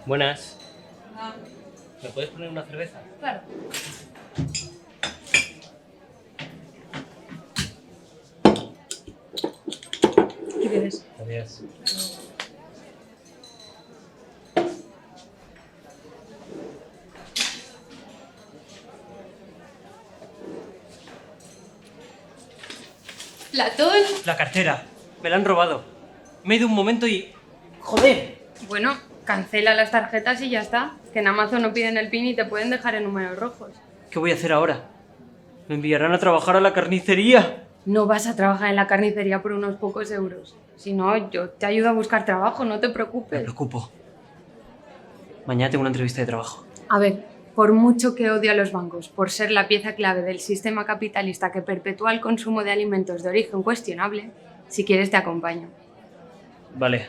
Buenas. Ah, ¿Me puedes poner una cerveza? claro. ¿Qué quieres? Gracias. Platón. La cartera. Me la han robado. Me he ido un momento y... ¡Joder! Bueno, cancela las tarjetas y ya está. Que en Amazon no piden el PIN y te pueden dejar en números rojos. ¿Qué voy a hacer ahora? Me enviarán a trabajar a la carnicería. No vas a trabajar en la carnicería por unos pocos euros. Si no, yo te ayudo a buscar trabajo, no te Me preocupes. preocupo. Mañana tengo una entrevista de trabajo. A ver, por mucho que odio a los bancos por ser la pieza clave del sistema capitalista que perpetúa el consumo de alimentos de origen cuestionable, si quieres te acompaño. Vale.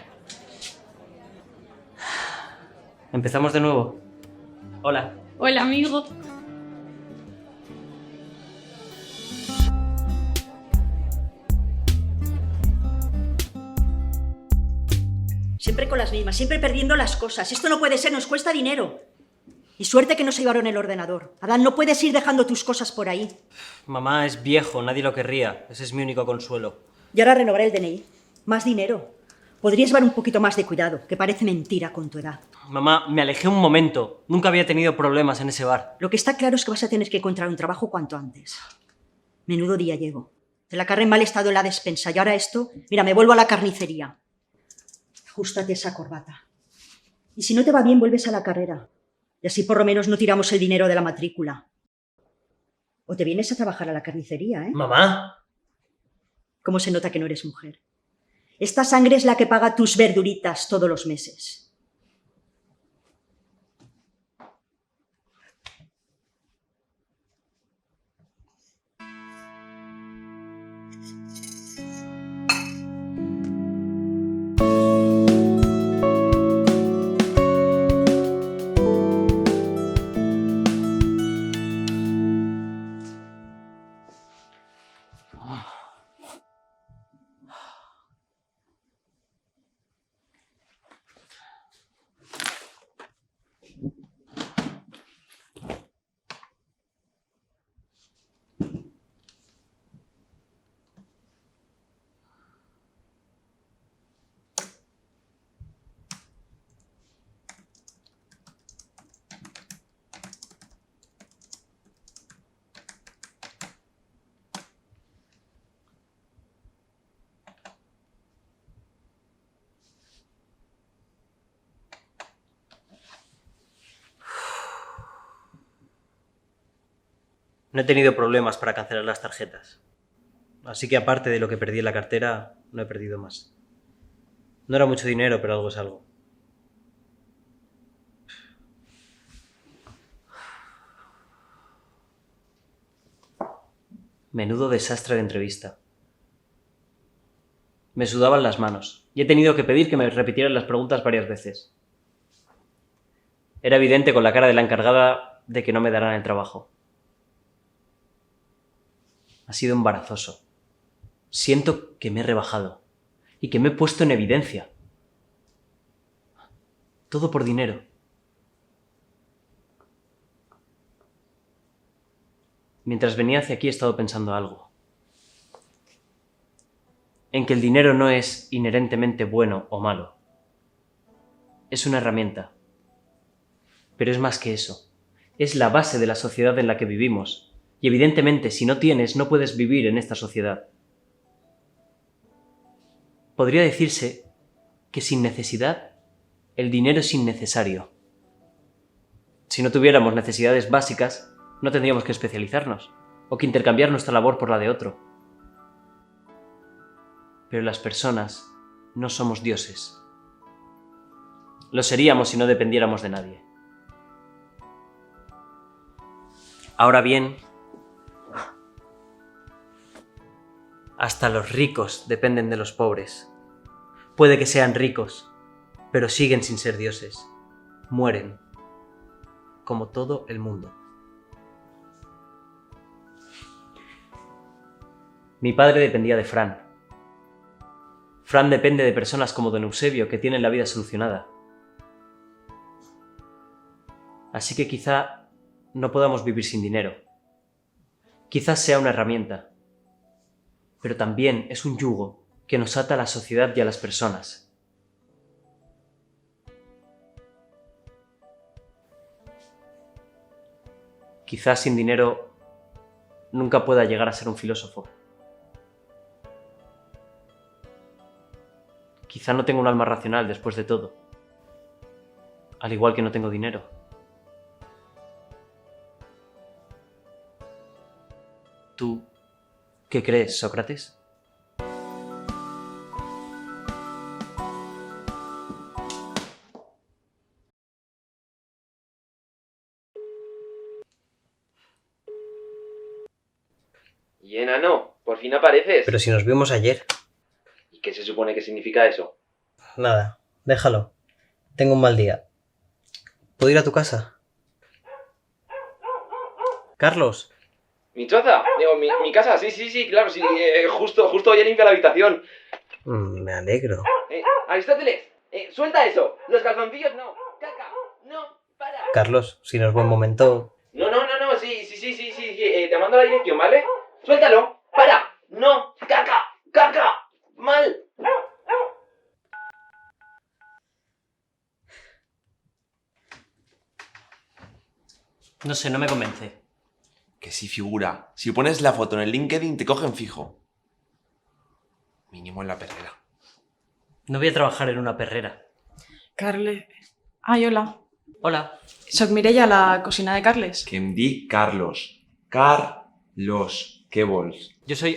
¿Empezamos de nuevo? Hola. Hola, amigo. Siempre con las mismas, siempre perdiendo las cosas. Esto no puede ser, nos cuesta dinero. Y suerte que no se llevaron el ordenador. Adán, no puedes ir dejando tus cosas por ahí. Mamá, es viejo, nadie lo querría. Ese es mi único consuelo. Y ahora renovaré el DNI. Más dinero. Podrías llevar un poquito más de cuidado, que parece mentira con tu edad. Mamá, me alejé un momento. Nunca había tenido problemas en ese bar. Lo que está claro es que vas a tener que encontrar un trabajo cuanto antes. Menudo día llevo. Te la carré en mal estado en la despensa y ahora esto... Mira, me vuelvo a la carnicería. Ajústate esa corbata. Y si no te va bien, vuelves a la carrera. Y así por lo menos no tiramos el dinero de la matrícula. O te vienes a trabajar a la carnicería, ¿eh? Mamá. ¿Cómo se nota que no eres mujer? Esta sangre es la que paga tus verduritas todos los meses. No he tenido problemas para cancelar las tarjetas. Así que aparte de lo que perdí en la cartera, no he perdido más. No era mucho dinero, pero algo es algo. Menudo desastre de entrevista. Me sudaban las manos y he tenido que pedir que me repitieran las preguntas varias veces. Era evidente con la cara de la encargada de que no me darán el trabajo. Ha sido embarazoso. Siento que me he rebajado y que me he puesto en evidencia. Todo por dinero. Mientras venía hacia aquí he estado pensando algo. En que el dinero no es inherentemente bueno o malo. Es una herramienta. Pero es más que eso. Es la base de la sociedad en la que vivimos. Y evidentemente, si no tienes, no puedes vivir en esta sociedad. Podría decirse que sin necesidad, el dinero es innecesario. Si no tuviéramos necesidades básicas, no tendríamos que especializarnos o que intercambiar nuestra labor por la de otro. Pero las personas no somos dioses. Lo seríamos si no dependiéramos de nadie. Ahora bien, hasta los ricos dependen de los pobres. Puede que sean ricos, pero siguen sin ser dioses. Mueren, como todo el mundo. Mi padre dependía de Fran. Fran depende de personas como don Eusebio, que tienen la vida solucionada. Así que quizá no podamos vivir sin dinero. Quizás sea una herramienta, pero también es un yugo que nos ata a la sociedad y a las personas. Quizás sin dinero nunca pueda llegar a ser un filósofo. Quizá no tengo un alma racional después de todo, al igual que no tengo dinero. ¿Tú qué crees, Sócrates? Y enano, por fin apareces. Pero si nos vimos ayer. ¿Y qué se supone que significa eso? Nada, déjalo. Tengo un mal día. ¿Puedo ir a tu casa? Carlos. ¿Mi choza? Digo, mi casa, sí, claro, sí. Justo hoy he limpiado la habitación. Me alegro. Aristóteles, suelta eso. Los calzoncillos no. Caca, no, para. Carlos, si no es buen momento... No, sí. Te mando la dirección, ¿vale? Suéltalo, para. No, caca, mal. No sé, no me convence. Que sí, figura. Si pones la foto en el LinkedIn te cogen fijo. Mínimo en la perrera. No voy a trabajar en una perrera. Carles... Ai, hola. Hola. Soc Mireia, la cosina de Carles. Que em dic Carlos. Carlos. Què vols? Yo soy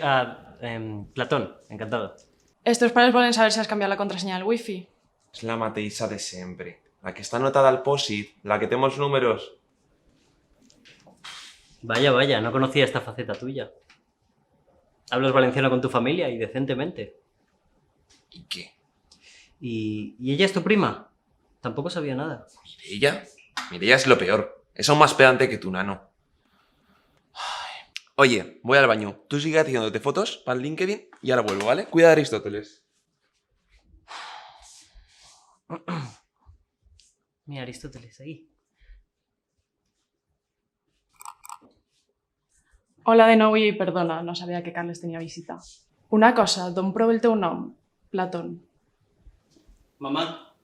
Platón, encantado. Estos pares volen saber si has canviat la contrasenya del wifi. És la mateixa de sempre. La que està anotada al POSIT, la que té molts números. Vaya, no conocía esta faceta tuya. Hablas valenciano con tu familia y decentemente. ¿Y qué? ¿Y ella es tu prima? Tampoco sabía nada. ¿Mireia? Mireia es lo peor. Es aún más pedante que tu nano. Ay. Oye, voy al baño. Tú sigue haciéndote fotos para el LinkedIn y ahora vuelvo, ¿vale? Cuida de Aristóteles. Mira, Aristóteles, ahí. Hola de nou i perdona, no sabia que Carles tenia visita. Una cosa, d'on prové el teu nom? Platón. Mamá,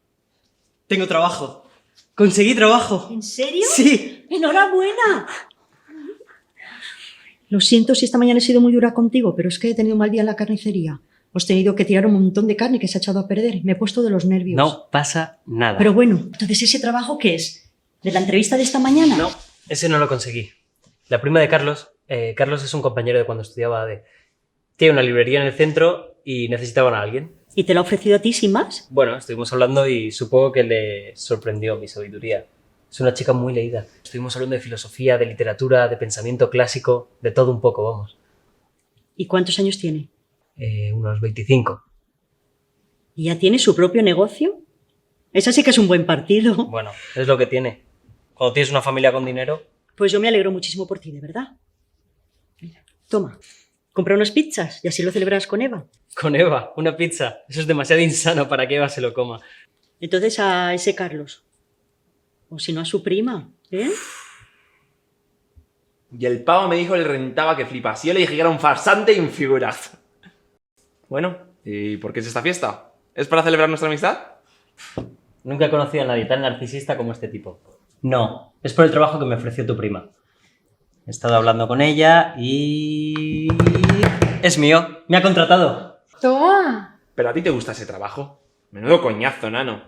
tengo trabajo. Conseguí trabajo. ¿En serio? Sí. ¡Enhorabuena! Lo siento si esta mañana he sido muy dura contigo, pero es que he tenido un mal día en la carnicería. Hemos tenido que tirar un montón de carne que se ha echado a perder. Me he puesto de los nervios. No pasa nada. Pero bueno, entonces ¿ese trabajo qué es? ¿De la entrevista de esta mañana? No, ese no lo conseguí. La prima de Carlos, Carlos es un compañero de cuando estudiaba AD. Tiene una librería en el centro y necesitaban a alguien. ¿Y te lo ha ofrecido a ti sin más? Bueno, estuvimos hablando y supongo que le sorprendió mi sabiduría. Es una chica muy leída. Estuvimos hablando de filosofía, de literatura, de pensamiento clásico, de todo un poco, vamos. ¿Y cuántos años tiene? Unos 25. ¿Y ya tiene su propio negocio? Esa sí que es un buen partido. Bueno, es lo que tiene. Cuando tienes una familia con dinero... Pues yo me alegro muchísimo por ti, de verdad. Mira, toma, compra unas pizzas y así lo celebras con Eva. Con Eva, una pizza. Eso es demasiado insano para que Eva se lo coma. Entonces a ese Carlos. O si no a su prima, ¿eh? Y el pavo me dijo que le rentaba que flipas. Y yo le dije que era un farsante y un figuraz. Bueno, ¿y por qué es esta fiesta? ¿Es para celebrar nuestra amistad? Nunca he conocido a nadie tan narcisista como este tipo. No, es por el trabajo que me ofreció tu prima. He estado hablando con ella y... Es mío, me ha contratado. ¡Toma! Pero a ti te gusta ese trabajo. Menudo coñazo, nano.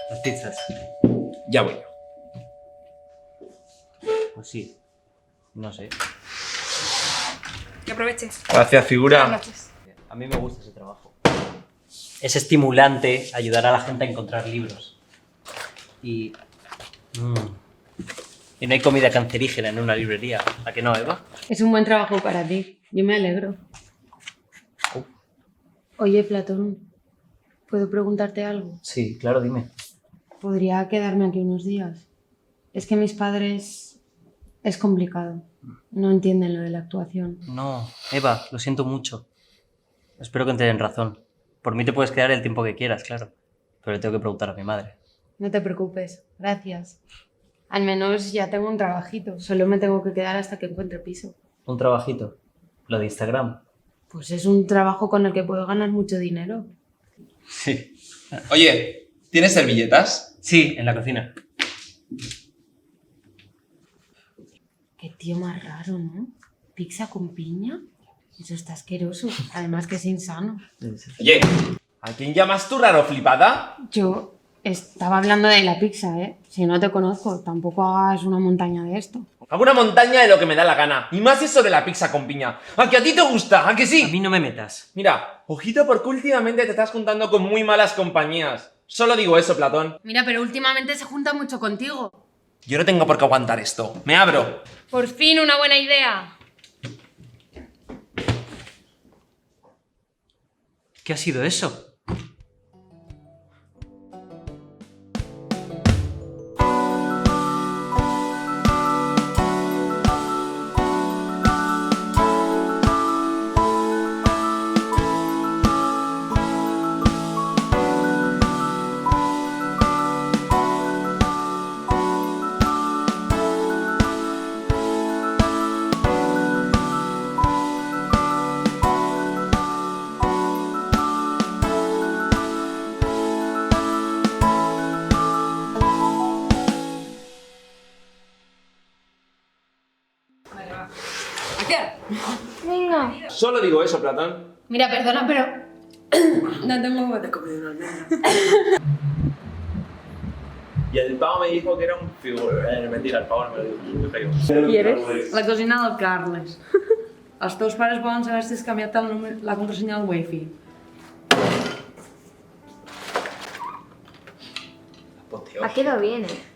Las pizzas. Ya voy. Pues sí, no sé. Que aproveches. Gracias, figura. Buenas noches. A mí me gusta ese trabajo. Es estimulante ayudar a la gente a encontrar libros. Y... Y no hay comida cancerígena en una librería. ¿A que no, Eva? Es un buen trabajo para ti. Yo me alegro. Oye, Platón, ¿puedo preguntarte algo? Sí, claro, dime. Podría quedarme aquí unos días. Es que mis padres... Es complicado. No entienden lo de la actuación. No, Eva, lo siento mucho. Espero que te den razón. Por mí te puedes quedar el tiempo que quieras, claro. Pero le tengo que preguntar a mi madre. No te preocupes, gracias. Al menos ya tengo un trabajito, solo me tengo que quedar hasta que encuentre piso. Un trabajito. Lo de Instagram. Pues es un trabajo con el que puedo ganar mucho dinero. Sí. Oye, ¿tienes servilletas? Sí, en la cocina. Qué tío más raro, ¿no? ¿Pizza con piña? Eso está asqueroso. Además que es insano. Oye, ¿a quién llamas tú raro, flipada? Yo estaba hablando de la pizza, ¿eh? Si no te conozco, tampoco hagas una montaña de esto. Hago una montaña de lo que me da la gana. Y más eso de la pizza con piña. ¿A que a ti te gusta? ¿A que A sí? mí no me metas. Mira, ojito porque últimamente te estás juntando con muy malas compañías. Solo digo eso, Platón. Mira, pero últimamente se junta mucho contigo. Yo no tengo por qué aguantar esto. Me abro. Por fin, una buena idea. ¿Qué ha sido eso? Venga. Solo digo eso, Platón. Mira, perdona, pero no tengo de comer una almendra. Y el pavo me dijo que era un figura. Mentira, el pavo no me lo dijo. ¿Quieres? La cocina del Carles. Els teus pares poden saber si has canviat el número, la contrasenya del wifi. Ha quedado bien, ¿eh?